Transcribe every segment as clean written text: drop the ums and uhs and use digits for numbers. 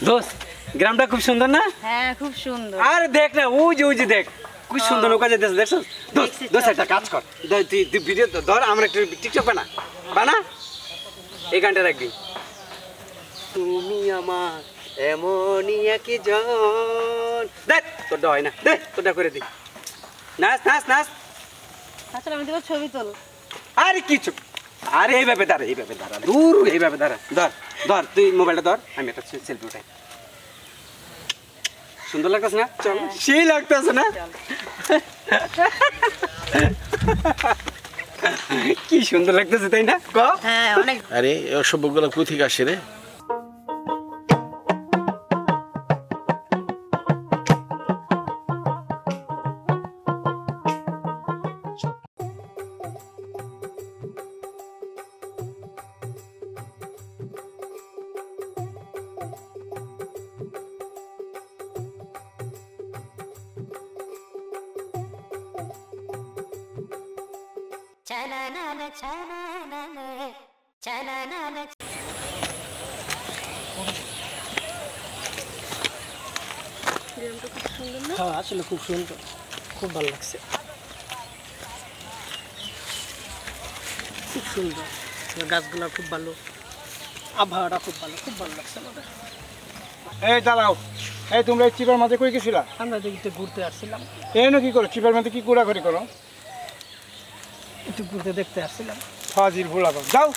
দোস্ত গ্রামটা খুব সুন্দর না? হ্যাঁ খুব সুন্দর। আরে দেখ না ওই যে দেখ খুব সুন্দর নৌকা যেতেছে দেখছো? দোস্ত একটা কাজ কর, তুই ভিডিও ধর, আমরা একটা টিকটক বানা এই গানটা রাখবি। তুমি আমার এমনই একজন, দেখ তোরটা হয় না, দেখ তোরটা করে দি। নাচ নাচ নাচ। আচ্ছা আমি তোমার ছবি তোল। আরে কিছু, আরে এইভাবে দাঁড়া, এইভাবে দাঁড়া, দূর এইভাবে দাঁড়া, ধর ধর তুই মোবাইলটা ধর, আমি একটা সেলফি উঠাই। সুন্দর লাগতেছে না? চল, সেই লাগতেছে না? কি সুন্দর লাগতেছে তাই না? হ্যাঁ অনেক। আরে অসভ্যগুলো কোথেকে আসে রে? হ্যাঁ আসলে খুব সুন্দর, খুব ভালো লাগছে, খুব সুন্দর গাছগুলা, খুব ভালো আবহাওয়াটা, খুব ভালো লাগছে আমাদের। এই দাঁড়াও, এই তোমরা এই চিপার মাঝে কই গেছিলা? আমরা দেখতে ঘুরতে আসছিলাম। এই না কি করো চিপার মাঝে, কি ঘোরাঘুরি করো? একটু ঘুরতে দেখতে আসছিলাম। ফাজিল ভোলা যাও।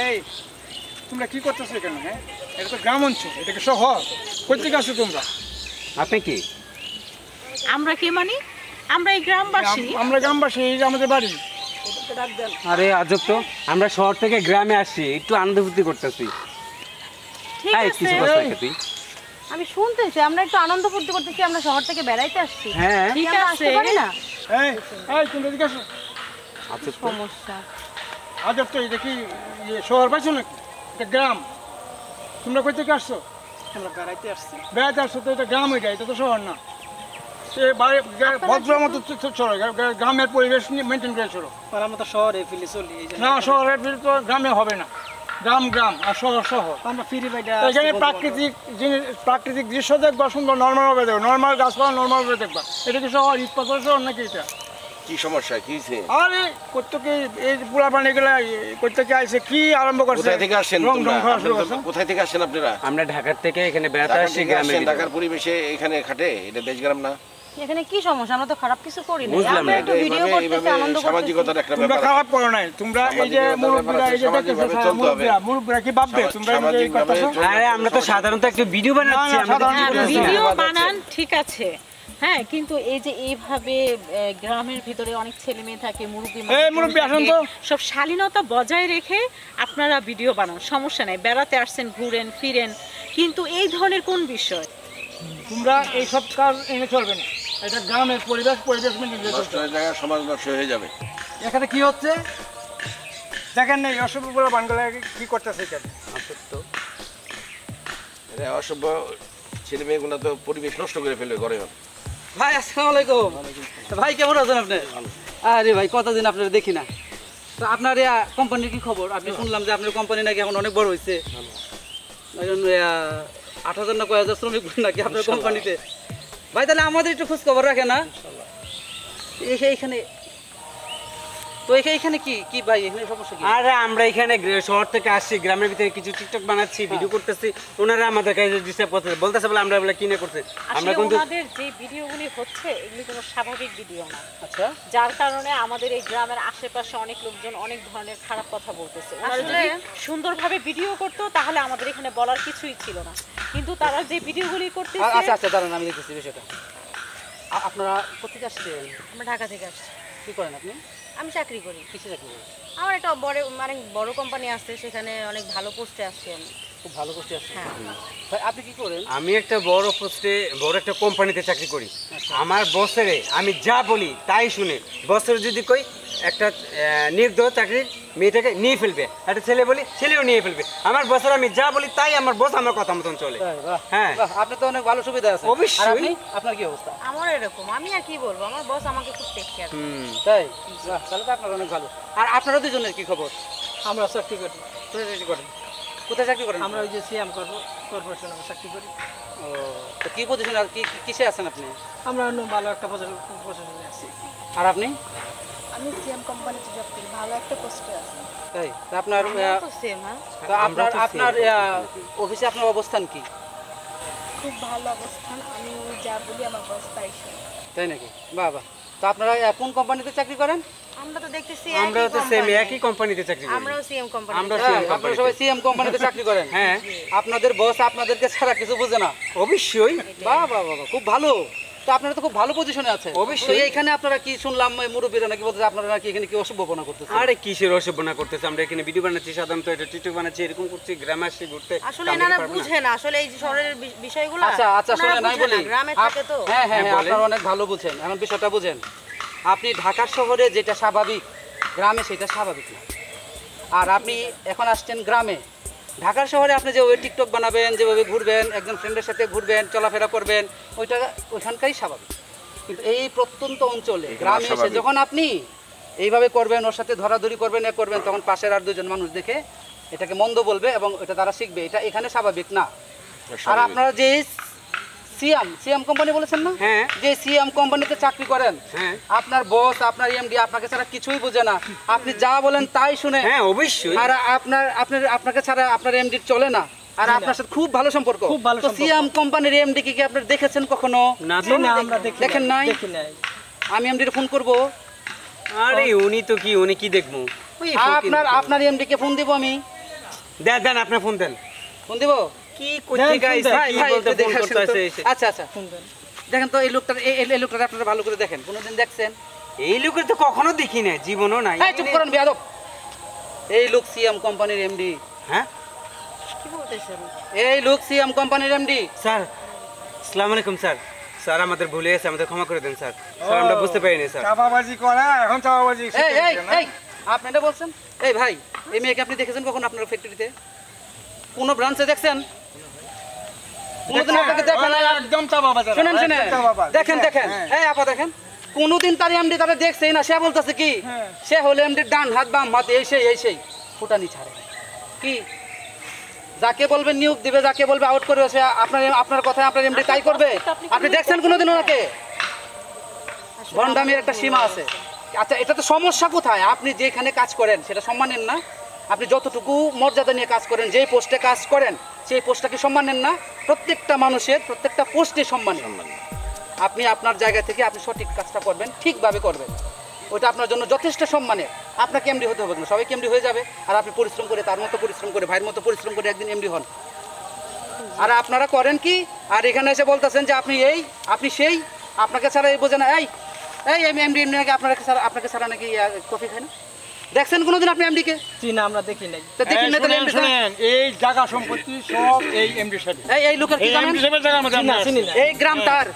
এই তোমরা কি করতেছো এখানে? হ্যাঁ, এটা তো গ্রাম অঞ্চল, এটাকে শহর। কোথেকে আসছো তোমরা? আপনি কি? আমরা কে মানি? আমরা এই গ্রামবাসী। আমরা গ্রামবাসী, এই যে আমাদের বাড়ি। আরে আজব তো, আমরা শহর থেকে গ্রামে আসছি, একটু আনন্দ ফুর্তি করতেছি। ঠিক এই আছে, কিছু কথা রাখে তুই। আমি শুনতেছি আমরা একটু আনন্দ ফুর্তি করতেছি, আমরা শহর থেকে বেড়াইতে আসছি। হ্যাঁ ঠিক আছে না? এই এই তোমরা এদিকে আসো। আজব তো। সমস্যা আজব তো, এটা কি শহর পাইছো নাকি? এটা গ্রাম। তোমরা কই থেকে আসছো? আমরা বেড়াইতে আসছি। বেড়াতে আসছো তো, এটা গ্রাম, এটা তো শহর না। সে ভদ্র মতো চলো, গ্রামের পরিবেশ মেনটেন করে চলো। আর আমরা তো শহরে ফিরে চলি। না, শহরের ফিরে তো গ্রামে হবে না। গ্রাম গ্রাম আর শহর শহর। আমরা ফিরে বাইটা এখানে প্রাকৃতিক দৃশ্য দেখবা, সুন্দর নর্মালভাবে দেখবা, নর্মাল গাছপালা নর্মালভাবে দেখবা। এটা কি শহর? ঈদ পাথর শহর নাকি এটা? কি সমস্যা, কি হয়েছে? আরে প্রত্যেকে এই পুরা পানি গুলা প্রত্যেকে আইসে, কি আরম্ভ করছে? কোথায় থেকে আসেন তোমরা? কোথায় থেকে আসেন আপনারা? আমরা ঢাকার থেকে এখানে বেড়াতে আসছি গ্রামে। ঢাকার পরিবেশে এখানে খাটে, এটা দেশ গ্রাম না? এখানে কি সমস্যা? আমরা তো খারাপ কিছু করি না, বুঝলাম আমরা না, একটু ভিডিও করতেছি, আনন্দ করতেছি। সামাজিকতার একটা তোমরা ব্যাপার। খারাপ করো নাই, তোমরা এই যে মুরব্বীরা, এই যে দেখতেছো মুরব্বীরা কি ভাববে তোমরা এই কথা? আরে আমরা তো সাধারণত একটু ভিডিও বানাচ্ছি, ভিডিও বানান ঠিক আছে, হ্যাঁ, কিন্তু এই যে এইভাবে গ্রামের ভিতরে অনেক ছেলে মেয়ে থাকে, মুরব্বী আসেন তো, সব শালীনতা বজায় রেখে আপনারা ভিডিও বানান, সমস্যা নাই। বেড়াতে আসছেন, ঘুরেন ফিরেন, কিন্তু এই ধরনের কোন বিষয়? তোমরা এই সব কাজ এনে চলবে না। এটা গ্রামের পরিবেশ মেনে জায়গা সমাজ নষ্ট হয়ে যাবে। এখানে কি হচ্ছে দেখেন না, অসভ্যগুলো বানগুলো কি করতেছে এখানে? অসভ্য ছেলে মেয়েগুলো তো পরিবেশ নষ্ট করে ফেলবে ঘরে। ভাই আসসালামু আলাইকুম। ভাই কেমন আছেন আপনি? আরে ভাই কতদিন আপনারা দেখি না। তো আপনার কোম্পানির কি খবর? আপনি শুনলাম যে আপনার কোম্পানি নাকি এখন অনেক বড় হয়েছে, 8,000 না কয় হাজার শ্রমিক নাকি আপনার কোম্পানিতে। ভাই তাহলে আমাদের একটু খোঁজ খবর রাখে না এইখানে। তো এখানে কি কি ভাই এখানে সমস্যা কি? আর আমরা এখানে শহর থেকে আসছি, গ্রামের ভিতরে কিছু টিকটক বানাচ্ছি, ভিডিও করতেছি, ওনারা আমাদের কাছে ডিস্টার্ব করতেছে, বলতেছে বলে আমরা বলে কিনে করতে। আমরা আসলে কিন্তু ওনাদের যে ভিডিওগুলি হচ্ছে এগুলি কোনো স্বাভাবিক ভিডিও না, আচ্ছা যার কারণে আমাদের এই গ্রামের আশেপাশে অনেক লোকজন অনেক ধরনের খারাপ কথা বলতেছে। ওনারা যদি সুন্দরভাবে ভিডিও করতো তাহলে আমাদের এখানে বলার কিছুই ছিল না, কিন্তু তারা যে ভিডিওগুলি করতেছে। আচ্ছা আচ্ছা দাঁড়ান আমি দেখতেছি বিষয়টা। আপনারা কোথেকে আসছেন? আমরা ঢাকা থেকে আসছি। কি করেন আপনি? আমি চাকরি করি। কিসে চাকরি করেন? আমার একটা বড় কোম্পানি আসছে, সেখানে অনেক ভালো পোস্টে আসছি আমি। খুব ভালো পোস্টে আসছেন। হ্যাঁ। ভাই আপনি কি করেন? আমি একটা বড় পোস্টে বড় একটা কোম্পানিতে চাকরি করি। আমার বসেরে আমি যা বলি তাই শুনে, বসের যদি কই একটা নির্দোষ চাকরির মেয়েটাকে নিয়ে ফেলবে, একটা ছেলে বলি ছেলেও নিয়ে ফেলবে, আমার বসের আমি যা বলি তাই আমার বস আমার কথা মতন চলে। তাই, বাহ, হ্যাঁ। বাহ, আপনার তো অনেক ভালো সুবিধা আছে। অবশ্যই। আর আপনি? আপনার কি অবস্থা? আমার এরকম, আমি আর কি বলবো, আমার বস আমাকে খুব টেক কেয়ার করে। তাই? বাহ, তাহলে তো আপনার অনেক ভালো। আর আপনারা দুজনের কি খবর? আমরা চাকরি করি। কোথায় চাকরি করেন? কোথায় চাকরি করেন? আমরা ওই যে সিএম কর্পোরেশনে চাকরি করি। ও, তো কি পজিশন আর কি কিসে আছেন আপনি? আমরা অন্য ভালো একটা পজিশনে আছি। আর আপনি? আমি সিএম কোম্পানিতে জব করি, ভালো একটা পোস্টে আছি। তাই? তা আপনার আমরাও তো সেম। হ্যাঁ, তো আপনার অফিসে আপনার অবস্থান কি? খুব ভালো অবস্থান, আমি যা বলি আমার বস তাই শোনে। তাই নাকি? বাহ বাহ। তো আপনারা কোন কোম্পানিতে চাকরি করেন? আমরা তো দেখতেছি আমরা তো সেম একই কোম্পানিতে চাকরি করি। আমরাও সিএম কোম্পানি। আমরা হ্যাঁ, সেম আপনারা কোম্পানিতে। সবাই সিএম কোম্পানিতে চাকরি করেন। হ্যাঁ আপনাদের বস আপনাদেরকে ছাড়া কিছু বুঝে না। অবশ্যই। বাহ বাহ বাহ, খুব ভালো। তো আপনারা তো খুব ভালো পজিশনে আছেন। অবশ্যই। তো এইখানে আপনারা কি শুনলাম মুরব্বীরা নাকি বলতে আপনারা নাকি এখানে কি অসভ্যপনা করতেছেন? আরে কিসের অসভ্যনা করতেছে, আমরা এখানে ভিডিও বানাচ্ছি, সাধারণত এটা টিকটক বানাচ্ছি, এরকম করছি, গ্রামে আসছি ঘুরতে। আসলে আমরা এনারা পারবো না। বুঝে না আসলে এই যে শহরের বিষয়গুলো। আচ্ছা আচ্ছা ওনারা শুনেন আমি বুঝে বলি। না, গ্রামে থাকে তো। হ্যাঁ হ্যাঁ হ্যাঁ, বলেন। আপনারা অনেক ভালো বুঝেন। এখন বিষয়টা বুঝেন, আপনি ঢাকার শহরে যেটা স্বাভাবিক গ্রামে সেটা স্বাভাবিক না। আর আপনি এখন আসছেন গ্রামে। ঢাকার শহরে আপনি যেভাবে টিকটক বানাবেন, যেভাবে ঘুরবেন, একজন ফ্রেন্ডের সাথে ঘুরবেন, চলাফেরা করবেন, ওইটা ওইখানকারই স্বাভাবিক। কিন্তু এই প্রত্যন্ত অঞ্চলে গ্রামে এসে যখন আপনি এইভাবে করবেন, ওর সাথে ধরাধরি করবেন, এ করবেন, তখন পাশের আর দুজন মানুষ দেখে এটাকে মন্দ বলবে এবং এটা তারা শিখবে। এটা এখানে স্বাভাবিক না। আর আপনারা যে সিএম কোম্পানি বলেছেন না, হ্যাঁ। যে সিএম কোম্পানিতে চাকরি করেন, হ্যাঁ আপনার বস আপনার এমডি আপনাকে ছাড়া কিছুই বোঝে না, আপনি যা বলেন তাই শুনে। হ্যাঁ অবশ্যই। আর আপনাকে ছাড়া আপনার এমডি চলে না। আর আপনার সাথে খুব ভালো সম্পর্ক। খুব ভালো তো সম্পর্ক। সিএম কোম্পানির এমডি কি আপনারা দেখেছেন কখনো? না জি তো। না, আমরা দেখেন নাই? দেখি নাই। আমি এমডির ফোন করব। আরে উনি তো কি, উনি কি দেখবো? ওই আপনার এমডি কে ফোন দিব আমি। দেন আপনার ফোন দেন। ফোন দিব? কি করতে গাইছে, ভাই, কি ভাই, বলতে একটু ফোন দেখে করতে আসেন তো। আছে এসে। আচ্ছা আচ্ছা দেখেন তো এই লোকটা আপনারা ভালো করে দেখেন। কোনোদিন দেখছেন? এই লোকের তো কখনো দেখি না, জীবনও নাই। এই চুপ করেন বেয়াদব। এই লোক সিএম কোম্পানির এমডি। হ্যাঁ কি বলতেছেন? এই লোক সিএম কোম্পানির এমডি। স্যার, আসসালামু আলাইকুম স্যার। স্যার আমাদের ভুলে গেছে, আমাদের ক্ষমা করে দেন স্যার। স্যার আমরা বুঝতে পারিনি স্যার। চাপাবাজি করে এখন চাপাবাজি এই এই এই আপনি এটা বলছেন? এই ভাই, এই মেয়েকে আপনি দেখেছেন কখন আপনার ফ্যাক্টরিতে? কোন ব্রাঞ্চে দেখছেন? কোনদিন আপনাকে দেখেন? একদম চাপাবাজি। শুনেন শুনেন, দেখেন দেখেন, এই আপা দেখেন, কোনদিন তার এমডি তারা দেখছেই না। সে বলতেছে কি, সে হলো এমডির ডান হাত বাম হাত, এই সেই ফুটানি ছাড়ে কি। যাকে বলবেন নিয়োগ দিবে, যাকে বলবে আউট করবে, সে আপনার কথায় আপনার এমডি তাই করবে। আপনি দেখছেন কোনোদিন ওনাকে? ভণ্ডামির একটা সীমা আছে। আচ্ছা এটা তো সমস্যা কোথায়? আপনি যেখানে কাজ করেন সেটা সম্মানের না? আপনি যতটুকু মর্যাদা নিয়ে কাজ করেন, যেই পোস্টে কাজ করেন সেই পোস্টটাকে সম্মানের না? প্রত্যেকটা মানুষের প্রত্যেকটা পোস্টে সম্মান। আপনি আপনার জায়গা থেকে আপনি সঠিক কাজটা করবেন, ঠিকভাবে করবেন, ওটা আপনার জন্য যথেষ্ট সম্মানের। আপনাকে এমডি হতে হবে না, সবাইকে এমডি হয়ে যাবে। আর আপনি পরিশ্রম করে, তার মতো পরিশ্রম করে, ভাইয়ের মতো পরিশ্রম করে একদিন এমডি হন। আর আপনারা করেন কি, আর এখানে এসে বলতেছেন যে আপনি এই আপনি সেই, আপনাকে ছাড়া এই বোঝে না। এই এই এমডি নাকি আপনাকে ছাড়া নাকি কফি খায় না? দেখছেন কোনোদিন আপনি এমডি কে? জি না, আমরা দেখি নাই। তো দেখি না তাহলে এমডি। শুনেন, এই জায়গা সম্পত্তি সব এই এমডির সাথে। এই লোকের কি এই জানেন? এমডি সাহেবের জায়গার মধ্যে জি না, আমরা চিনি আছি। না। এই গ্রাম তার,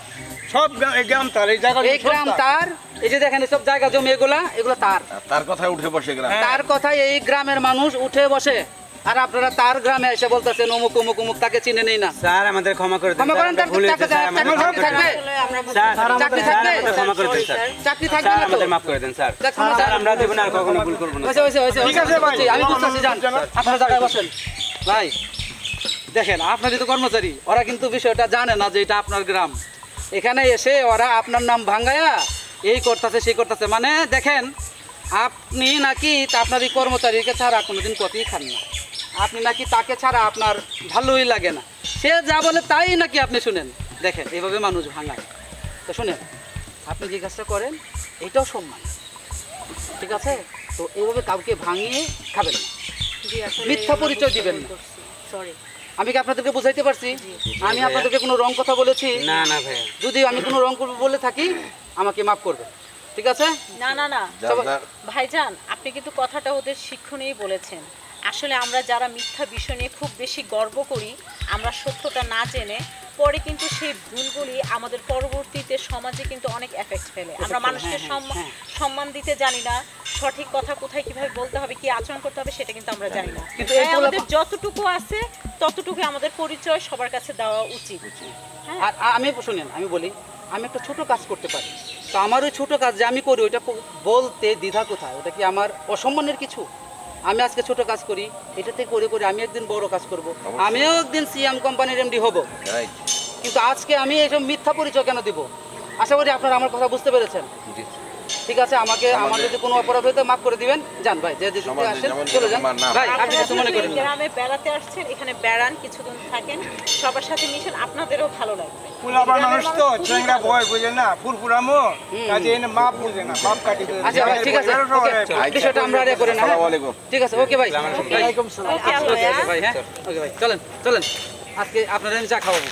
সব এই গ্রাম তার, এই জায়গা এই গ্রাম তার। এই যে দেখেন সব জায়গা জমি এগুলো তার। তার কথায় উঠে বসে গ্রাম। তার কথায় এই গ্রামের মানুষ উঠে বসে। আর আপনারা তার গ্রামে এসে বলতেছেন অমুক অমুক অমুক, তাকে চিনে নেই না। স্যার আমাদের ক্ষমা করে দেন। ক্ষমা করেন, স্যার, আমরা ভুলে গেছি, স্যার, আমাদের ক্ষমা করে দেন। থাকবে স্যার, চাকরি স্যার, থাকবে? আমাদের ক্ষমা করে দেন স্যার। চাকরি থাকবে স্যার না তো? আমাদের মাফ করে দেন স্যার। স্যার আমরা দেব না, আর কখনো ভুল করব না। হয়েছে, ঠিক আছে ভাই, আমি বুঝতেছি, যান আপনারা জায়গায় বসেন। ভাই দেখেন, আপনারই তো কর্মচারী, ওরা কিন্তু বিষয়টা জানে না যে এটা আপনার গ্রাম। এখানে এসে ওরা আপনার নাম ভাঙ্গায়া এই করতেছে সেই করতেছে। মানে দেখেন, আপনি নাকি আপনার এই কর্মচারীকে ছাড়া কোনোদিন কফি খান না, আপনি নাকি তাকে ছাড়া আপনার ভালোই লাগে না, সে যা বলে তাই নাকি আপনি শুনেন। দেখেন এইভাবে মানুষ ভাঙায়। তো শুনেন, আপনি যে কাজটা করেন এটাও সম্মান, ঠিক আছে? তো এইভাবে কাউকে ভাঙিয়ে খাবেন না, জি আসলে মিথ্যা পরিচয় দিবেন না। সরি। আমি কি আপনাদেরকে বুঝাইতে পারছি? আমি আপনাদেরকে কোনো রং কথা বলেছি? না না ভাইয়া, যদি আমি কোনো রং বলে থাকি আমাকে মাফ করবেন, ঠিক আছে? না না না যার যার ভাইজান, আপনি কিন্তু কথাটা ওদের শিক্ষণীয় বলেছেন। আসলে আমরা যারা মিথ্যা বিষয় নিয়ে খুব বেশি গর্ব করি, আমরা সত্যটা না জেনে পরে কিন্তু সেই ভুলগুলি আমাদের পরবর্তীতে সমাজে কিন্তু অনেক এফেক্ট ফেলে। আমরা মানুষকে সম্মান দিতে জানি না, সঠিক কথা কোথায় কিভাবে বলতে হবে, কি আচরণ করতে হবে সেটা কিন্তু আমরা জানি না। কিন্তু তাই এই বলা- আমাদের যতটুকু আছে ততটুকু আমাদের পরিচয় সবার কাছে দেওয়া উচিত। আর আমি শুনেন, আমি বলি আমি একটা ছোট কাজ করতে পারি, তো আমার ওই ছোট কাজ যে আমি করি ওইটা বলতে দ্বিধা কোথায়? ওটা কি আমার অসম্মানের কিছু? আমি আজকে ছোট কাজ করি, এটাতে করে করে আমি একদিন বড় কাজ করব, আমিও একদিন সিএম কোম্পানির এমডি হব। রাইট কিন্তু আজকে আমি এইসব মিথ্যা পরিচয় কেন দিব? আশা করি আপনারা আমার কথা বুঝতে পেরেছেন। ঠিক আছে, আমার যদি কোনো অপরাধ হয়তো মাফ করে দিবেন। যান ভাই, যে যেদিকে সমাজে আসেন যেমন চলে যান যেরকম না। ভাই, আপনি কিছু মনে করেন না। গ্রামে বেড়াতে আসছেন, এখানে বেড়ান, কিছুদিন থাকেন, সবার সাথে মিশেন, আপনাদেরও ভালো লাগবে। পোলাপান মানুষ তো চেংড়া বয় বুঝে না, ফুরফুরামো কাজে এনে মাপ বুঝে না, মাপ কাটি দেবে। আচ্ছা ভাই, ঠিক আছে, ওকে, বিষয়টা আমরা আর করে না। হ্যাঁ? আসসালামু আলাইকুম। ঠিক আছে, ওকে ভাই, ওয়ালাইকুম সালাম। ওকে, আল্লাহ ওকে হাফেজ। ভাই, হ্যাঁ ওকে ভাই, চলেন চলেন, আজকে আপনারা আমি চা খাওয়াবো।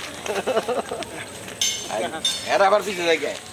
এরা আবার পিছিয়ে যায়